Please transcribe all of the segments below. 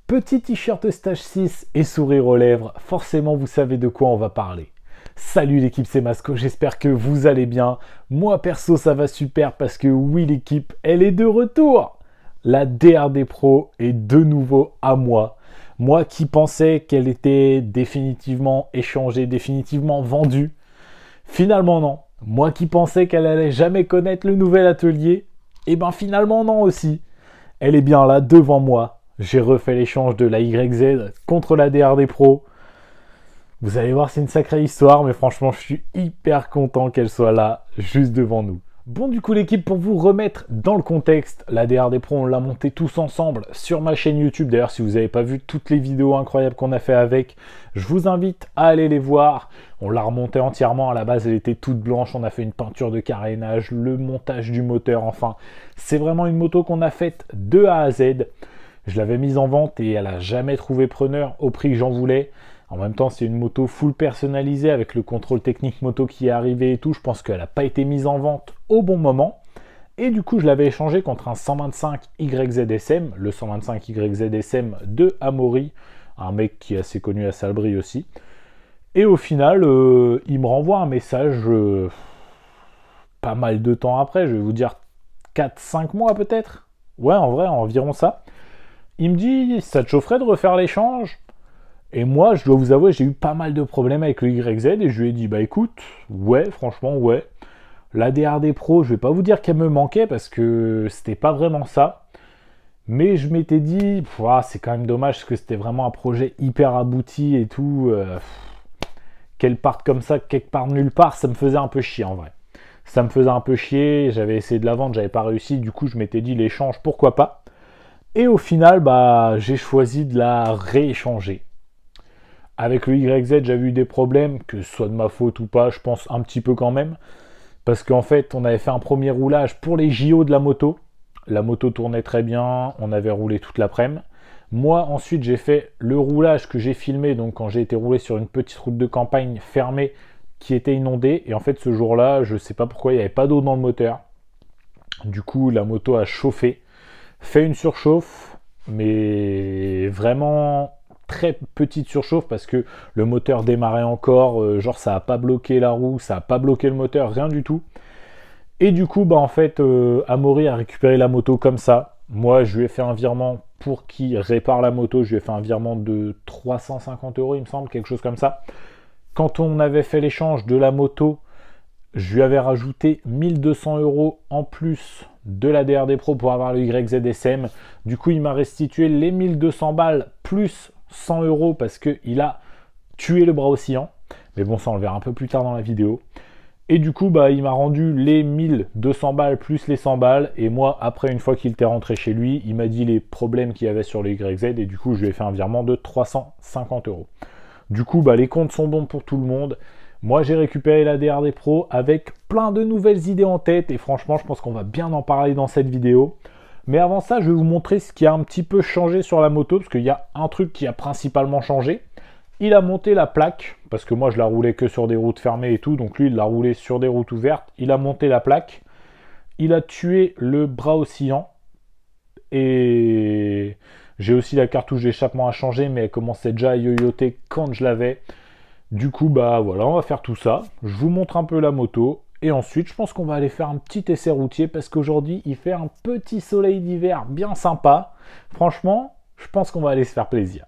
Petit t-shirt stage 6 et sourire aux lèvres, forcément vous savez de quoi on va parler. Salut l'équipe, c'est Masco, j'espère que vous allez bien. Moi perso ça va super parce que oui l'équipe, elle est de retour. La DRD Pro est de nouveau à moi. Moi qui pensais qu'elle était définitivement échangée, définitivement vendue. Finalement non. Moi qui pensais qu'elle allait jamais connaître le nouvel atelier, et ben finalement non aussi. Elle est bien là devant moi. J'ai refait l'échange de la YZ contre la DRD Pro. Vous allez voir, c'est une sacrée histoire, mais franchement, je suis hyper content qu'elle soit là, juste devant nous. Bon, du coup, l'équipe, pour vous remettre dans le contexte, la DRD Pro, on l'a montée tous ensemble sur ma chaîne YouTube. D'ailleurs, si vous n'avez pas vu toutes les vidéos incroyables qu'on a fait avec, je vous invite à aller les voir. On l'a remontée entièrement. À la base, elle était toute blanche. On a fait une peinture de carénage, le montage du moteur. Enfin, c'est vraiment une moto qu'on a faite de A à Z. Je l'avais mise en vente et elle n'a jamais trouvé preneur au prix que j'en voulais. En même temps, c'est une moto full personnalisée avec le contrôle technique moto qui est arrivé et tout. Je pense qu'elle n'a pas été mise en vente au bon moment. Et du coup, je l'avais échangé contre un 125 YZSM, le 125 YZSM de Amaury, un mec qui est assez connu à Salbris aussi. Et au final, il me renvoie un message pas mal de temps après, je vais vous dire 4-5 mois peut-être. Ouais, en vrai, environ ça. Il me dit, ça te chaufferait de refaire l'échange? Et moi, je dois vous avouer, j'ai eu pas mal de problèmes avec le YZ et je lui ai dit, bah écoute, ouais, franchement, ouais. La DRD Pro, je vais pas vous dire qu'elle me manquait parce que c'était pas vraiment ça. Mais je m'étais dit, c'est quand même dommage parce que c'était vraiment un projet hyper abouti et tout. Qu'elle parte comme ça, quelque part nulle part, ça me faisait un peu chier en vrai. Ça me faisait un peu chier, j'avais essayé de la vendre, j'avais pas réussi. Du coup, je m'étais dit, l'échange, pourquoi pas. Et au final, j'ai choisi de la rééchanger. Avec le YZ, j'avais eu des problèmes, que ce soit de ma faute ou pas, je pense un petit peu quand même. Parce qu'en fait, on avait fait un premier roulage pour les JO de la moto. La moto tournait très bien, on avait roulé toute l'après-midi. Moi, ensuite, j'ai fait le roulage que j'ai filmé, donc quand j'ai été roulé sur une petite route de campagne fermée qui était inondée. Et en fait, ce jour-là, je ne sais pas pourquoi, il n'y avait pas d'eau dans le moteur. Du coup, la moto a chauffé. Fait une surchauffe, mais vraiment très petite surchauffe parce que le moteur démarrait encore, genre ça n'a pas bloqué la roue, ça n'a pas bloqué le moteur, rien du tout. Et du coup, en fait, Amaury a récupéré la moto comme ça. Moi, je lui ai fait un virement pour qu'il répare la moto. Je lui ai fait un virement de 350 €, il me semble, quelque chose comme ça. Quand on avait fait l'échange de la moto, je lui avais rajouté 1200 € en plus de la DRD Pro pour avoir le YZSM. Du coup, il m'a restitué les 1200 balles plus 100 € parce qu'il a tué le bras oscillant. Mais bon, ça on le verra un peu plus tard dans la vidéo. Et du coup, il m'a rendu les 1200 balles plus les 100 balles. Et moi, après, une fois qu'il était rentré chez lui, il m'a dit les problèmes qu'il y avait sur le YZ. Et du coup, je lui ai fait un virement de 350 €. Du coup, les comptes sont bons pour tout le monde. Moi, j'ai récupéré la DRD Pro avec plein de nouvelles idées en tête et franchement, je pense qu'on va bien en parler dans cette vidéo. Mais avant ça, je vais vous montrer ce qui a un petit peu changé sur la moto parce qu'il y a un truc qui a principalement changé. Il a monté la plaque parce que moi, je la roulais que sur des routes fermées et tout. Donc lui, il l'a roulé sur des routes ouvertes. Il a monté la plaque. Il a tué le bras oscillant. Et j'ai aussi la cartouche d'échappement à changer, mais elle commençait déjà à yoyoter quand je l'avais. Du coup, voilà, on va faire tout ça. Je vous montre un peu la moto. Et ensuite, je pense qu'on va aller faire un petit essai routier parce qu'aujourd'hui, il fait un petit soleil d'hiver bien sympa. Franchement, je pense qu'on va aller se faire plaisir.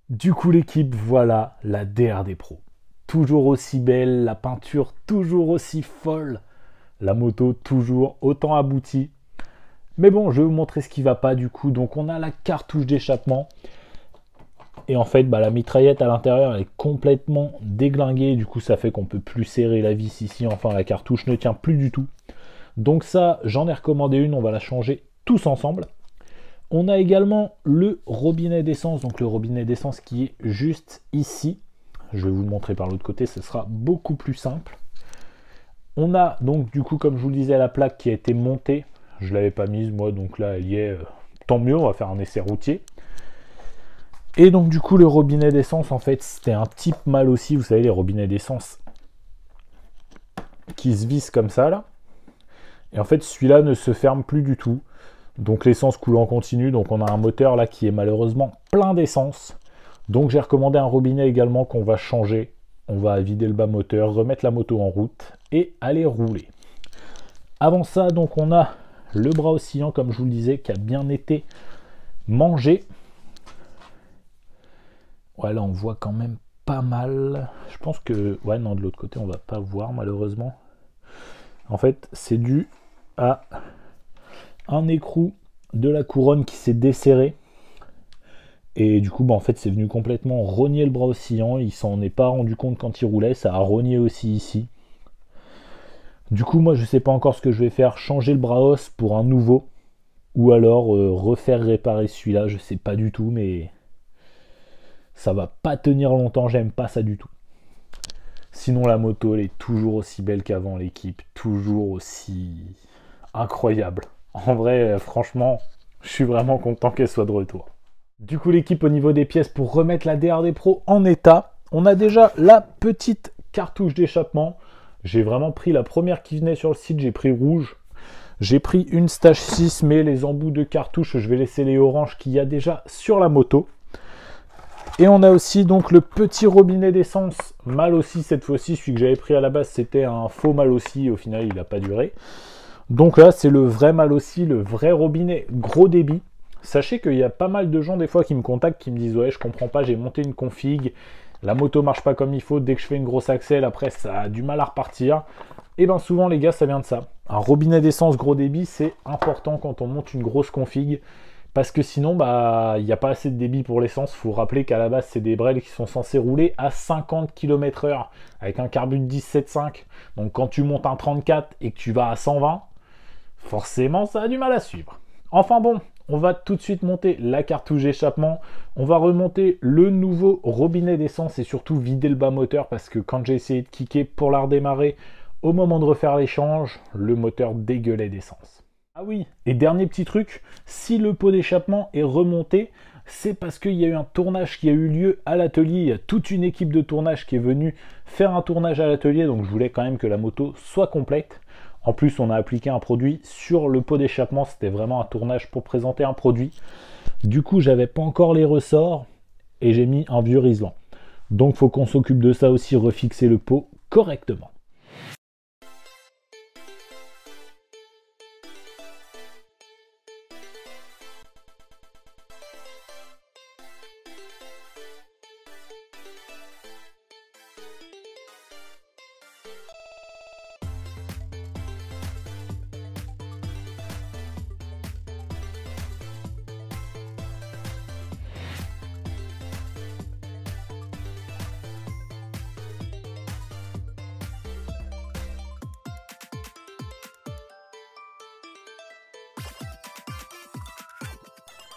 Du coup, l'équipe, voilà la DRD Pro. Toujours aussi belle, la peinture toujours aussi folle. La moto toujours autant aboutie. Mais bon, je vais vous montrer ce qui ne va pas du coup. Donc, on a la cartouche d'échappement. Et en fait, la mitraillette à l'intérieur est complètement déglinguée. Du coup, ça fait qu'on peut plus serrer la vis ici. Enfin, la cartouche ne tient plus du tout. Donc ça, j'en ai recommandé une. On va la changer tous ensemble. On a également le robinet d'essence. Donc le robinet d'essence qui est juste ici. Je vais vous le montrer par l'autre côté. Ce sera beaucoup plus simple. On a donc du coup, comme je vous le disais, la plaque qui a été montée. Je ne l'avais pas mise moi. Donc là, elle y est. Tant mieux, on va faire un essai routier. Et donc du coup le robinet d'essence en fait c'était un type mal aussi, vous savez les robinets d'essence qui se vissent comme ça là. Et en fait celui-là ne se ferme plus du tout. Donc l'essence coule en continu, donc on a un moteur là qui est malheureusement plein d'essence. Donc j'ai recommandé un robinet également qu'on va changer. On va vider le bas moteur, remettre la moto en route et aller rouler. Avant ça, donc on a le bras oscillant, comme je vous le disais, qui a bien été mangé. Ouais, là on voit quand même pas mal. Je pense que... Ouais, non, de l'autre côté, on va pas voir malheureusement. En fait, c'est dû à un écrou de la couronne qui s'est desserré. Et du coup, bah, en fait, c'est venu complètement rogner le bras oscillant. Il s'en est pas rendu compte quand il roulait. Ça a rogné aussi ici. Du coup, moi, je sais pas encore ce que je vais faire. Changer le bras os pour un nouveau. Ou alors refaire réparer celui-là. Je sais pas du tout, mais ça va pas tenir longtemps. J'aime pas ça du tout. Sinon, la moto, elle est toujours aussi belle qu'avant, l'équipe. Toujours aussi incroyable. En vrai, franchement, je suis vraiment content qu'elle soit de retour. Du coup, l'équipe, au niveau des pièces, pour remettre la DRD Pro en état, on a déjà la petite cartouche d'échappement. J'ai vraiment pris la première qui venait sur le site, j'ai pris rouge. J'ai pris une Stage 6, mais les embouts de cartouches, je vais laisser les oranges qu'il y a déjà sur la moto. Et on a aussi donc le petit robinet d'essence, mal aussi cette fois-ci. Celui que j'avais pris à la base, c'était un faux mal aussi. Au final, il n'a pas duré. Donc là, c'est le vrai mal aussi, le vrai robinet gros débit. Sachez qu'il y a pas mal de gens des fois qui me contactent, qui me disent « Ouais, je comprends pas, j'ai monté une config, la moto marche pas comme il faut, dès que je fais une grosse accel, après ça a du mal à repartir. » Et bien souvent les gars, ça vient de ça. Un robinet d'essence gros débit, c'est important quand on monte une grosse config, parce que sinon, bah, il n'y a pas assez de débit pour l'essence. Il faut rappeler qu'à la base, c'est des brels qui sont censés rouler à 50 km/h avec un carbu de 17.5. Donc quand tu montes un 34 et que tu vas à 120, forcément, ça a du mal à suivre. Enfin bon, on va tout de suite monter la cartouche d'échappement. On va remonter le nouveau robinet d'essence et surtout vider le bas moteur parce que quand j'ai essayé de kicker pour la redémarrer, au moment de refaire l'échange, le moteur dégueulait d'essence. Ah oui, et dernier petit truc, si le pot d'échappement est remonté, c'est parce qu'il y a eu un tournage qui a eu lieu à l'atelier. Il y a toute une équipe de tournage qui est venue faire un tournage à l'atelier, donc je voulais quand même que la moto soit complète. En plus, on a appliqué un produit sur le pot d'échappement. C'était vraiment un tournage pour présenter un produit. Du coup, j'avais pas encore les ressorts et j'ai mis un vieux Rislan. Donc, il faut qu'on s'occupe de ça aussi, refixer le pot correctement.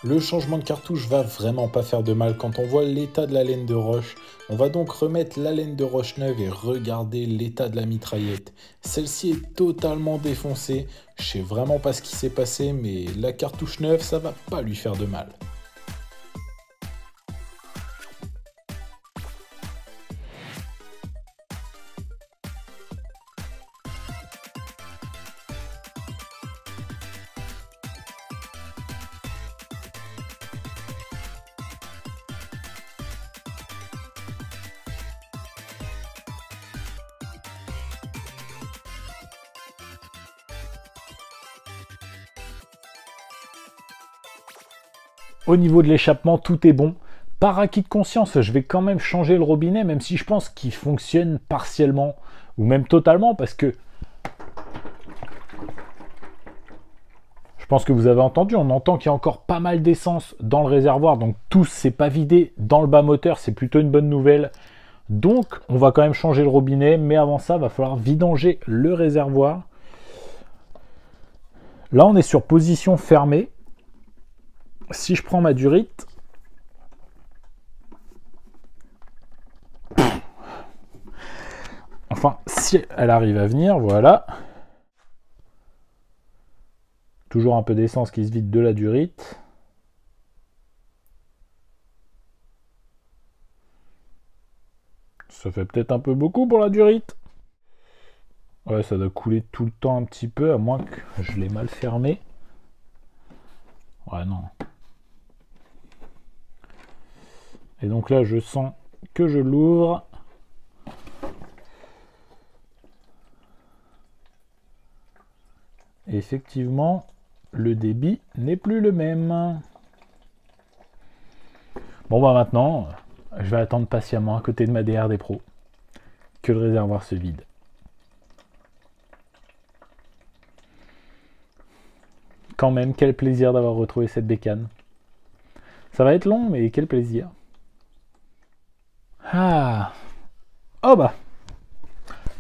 Le changement de cartouche va vraiment pas faire de mal quand on voit l'état de la laine de roche. On va donc remettre la laine de roche neuve et regarder l'état de la mitraillette. Celle-ci est totalement défoncée. Je sais vraiment pas ce qui s'est passé, mais la cartouche neuve, ça va pas lui faire de mal. Au niveau de l'échappement, tout est bon. Par acquis de conscience, je vais quand même changer le robinet, même si je pense qu'il fonctionne partiellement, ou même totalement, parce que je pense que vous avez entendu, on entend qu'il y a encore pas mal d'essence dans le réservoir, donc tout s'est pas vidé dans le bas moteur, c'est plutôt une bonne nouvelle. Donc on va quand même changer le robinet, mais avant ça, il va falloir vidanger le réservoir. Là, on est sur position fermée. Si je prends ma durite, enfin, si elle arrive à venir, voilà. Toujours un peu d'essence qui se vide de la durite. Ça fait peut-être un peu beaucoup pour la durite. Ouais, ça doit couler tout le temps un petit peu, à moins que je l'ai mal fermé. Ouais, non. Et donc là, je sens que je l'ouvre. Et effectivement, le débit n'est plus le même. Bon, bah maintenant, je vais attendre patiemment à côté de ma DRD Pro que le réservoir se vide. Quand même, quel plaisir d'avoir retrouvé cette bécane. Ça va être long, mais quel plaisir. Ah. Oh bah.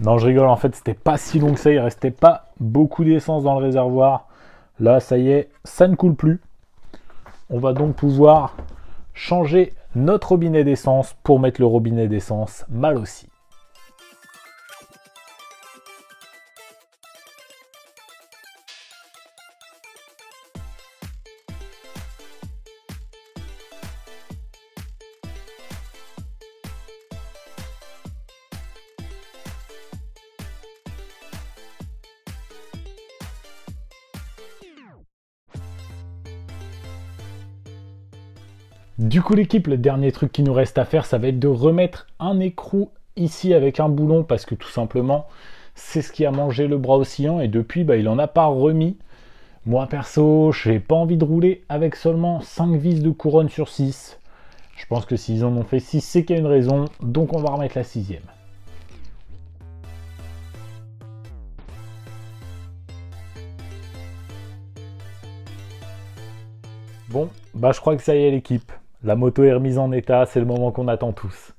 Non, je rigole, en fait, c'était pas si long que ça. Il restait pas beaucoup d'essence dans le réservoir. Là, ça y est, ça ne coule plus. On va donc pouvoir changer notre robinet d'essence pour mettre le robinet d'essence mal aussi. Du coup l'équipe, le dernier truc qui nous reste à faire, ça va être de remettre un écrou ici avec un boulon parce que tout simplement, c'est ce qui a mangé le bras oscillant et depuis, il en a pas remis. Moi perso, j'ai pas envie de rouler avec seulement 5 vis de couronne sur 6. Je pense que s'ils en ont fait 6, c'est qu'il y a une raison, donc on va remettre la 6e. Bon, je crois que ça y est l'équipe. La moto est remise en état, c'est le moment qu'on attend tous.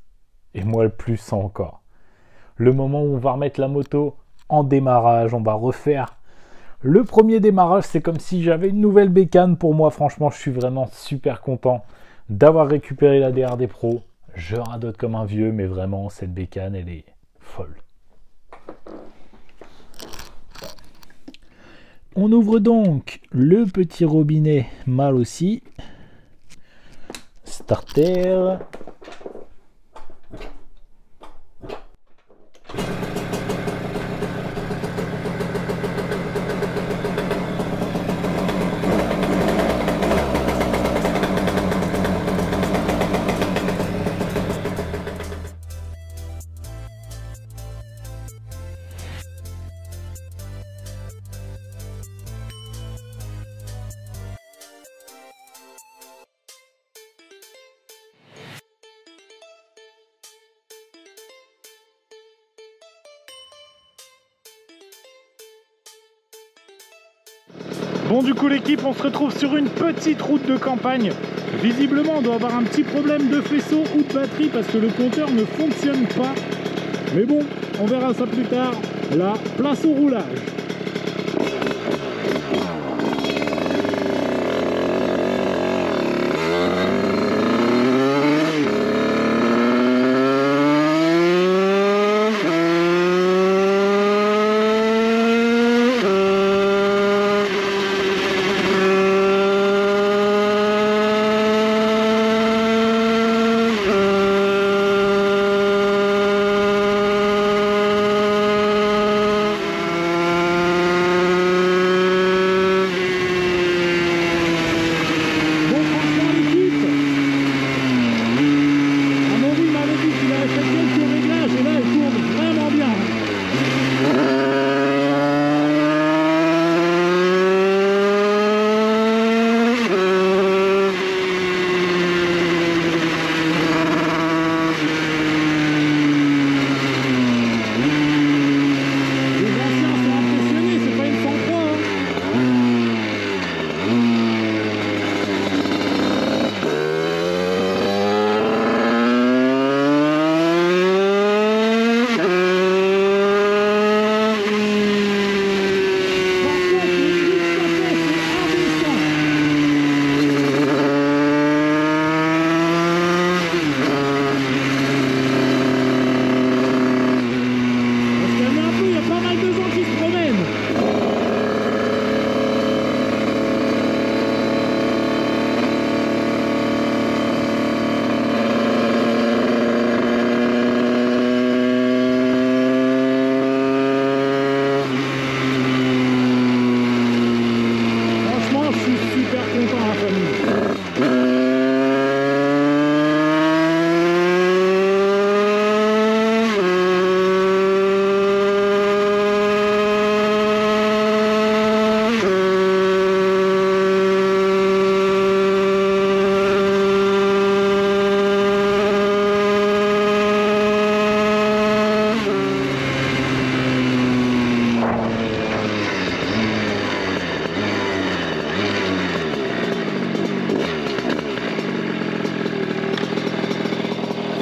Et moi le plus encore. Le moment où on va remettre la moto en démarrage, on va refaire le premier démarrage. C'est comme si j'avais une nouvelle bécane pour moi. Franchement, je suis vraiment super content d'avoir récupéré la DRD Pro. Je radote comme un vieux, mais vraiment, cette bécane, elle est folle. On ouvre donc le petit robinet mal aussi. Starter. Bon, du coup l'équipe, on se retrouve sur une petite route de campagne. Visiblement, on doit avoir un petit problème de faisceau ou de batterie parce que le compteur ne fonctionne pas. Mais bon, on verra ça plus tard. Là, place au roulage.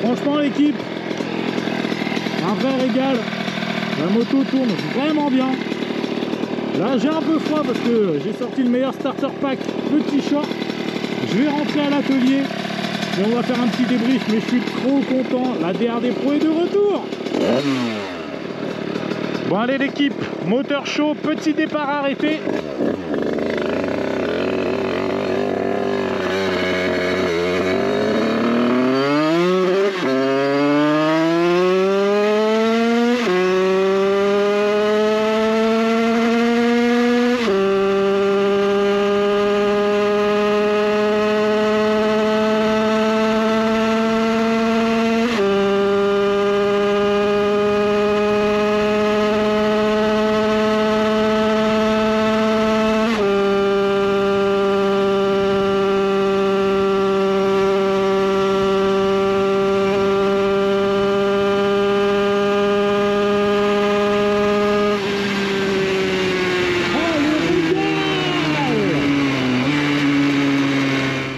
Franchement l'équipe, un vrai régal. La moto tourne vraiment bien. Là j'ai un peu froid parce que j'ai sorti le meilleur starter pack petit short. Je vais rentrer à l'atelier et on va faire un petit débrief, mais je suis trop content. La DRD Pro est de retour. Bon allez l'équipe, moteur chaud, petit départ arrêté.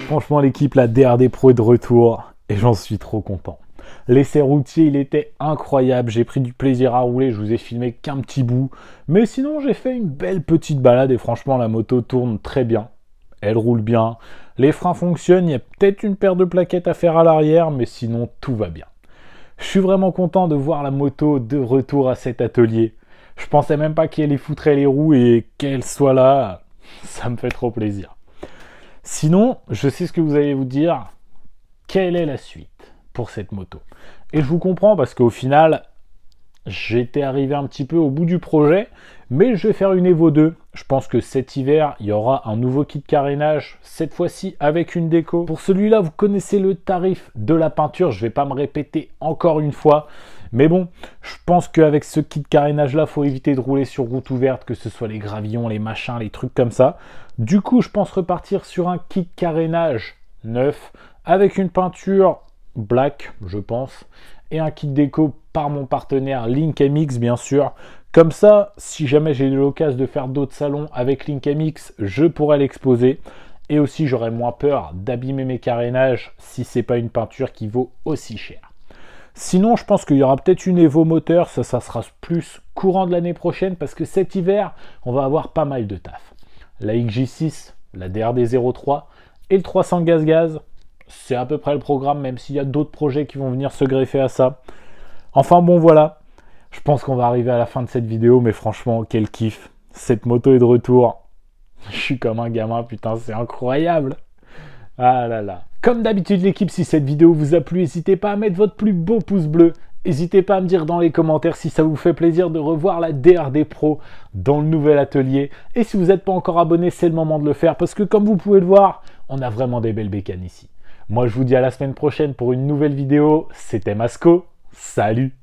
Franchement l'équipe, la DRD Pro est de retour et j'en suis trop content. L'essai routier il était incroyable, j'ai pris du plaisir à rouler, je vous ai filmé qu'un petit bout. Mais sinon j'ai fait une belle petite balade et franchement la moto tourne très bien. Elle roule bien, les freins fonctionnent, il y a peut-être une paire de plaquettes à faire à l'arrière, mais sinon tout va bien. Je suis vraiment content de voir la moto de retour à cet atelier. Je pensais même pas qu'elle y foutrait les roues et qu'elle soit là, ça me fait trop plaisir. Sinon, je sais ce que vous allez vous dire, quelle est la suite pour cette moto? Et je vous comprends parce qu'au final, j'étais arrivé un petit peu au bout du projet, mais je vais faire une Evo 2. Je pense que cet hiver, il y aura un nouveau kit carénage, cette fois-ci avec une déco. Pour celui-là, vous connaissez le tarif de la peinture, je ne vais pas me répéter encore une fois. Mais bon, je pense qu'avec ce kit carénage-là, il faut éviter de rouler sur route ouverte, que ce soit les gravillons, les machins, les trucs comme ça. Du coup, je pense repartir sur un kit carénage neuf, avec une peinture black, je pense, et un kit déco par mon partenaire Link MX, bien sûr. Comme ça, si jamais j'ai l'occasion de faire d'autres salons avec Link MX, je pourrais l'exposer. Et aussi, j'aurais moins peur d'abîmer mes carénages si c'est pas une peinture qui vaut aussi cher. Sinon, je pense qu'il y aura peut-être une Evo moteur, ça sera plus courant de l'année prochaine parce que cet hiver, on va avoir pas mal de taf. La XJ6, la DRD 03 et le 300 gaz-gaz, c'est à peu près le programme, même s'il y a d'autres projets qui vont venir se greffer à ça. Enfin bon, voilà, je pense qu'on va arriver à la fin de cette vidéo, mais franchement, quel kiff. Cette moto est de retour. Je suis comme un gamin, putain, c'est incroyable. Ah là là. Comme d'habitude l'équipe, si cette vidéo vous a plu, n'hésitez pas à mettre votre plus beau pouce bleu. N'hésitez pas à me dire dans les commentaires si ça vous fait plaisir de revoir la DRD Pro dans le nouvel atelier. Et si vous n'êtes pas encore abonné, c'est le moment de le faire parce que comme vous pouvez le voir, on a vraiment des belles bécanes ici. Moi je vous dis à la semaine prochaine pour une nouvelle vidéo. C'était Masco. Salut!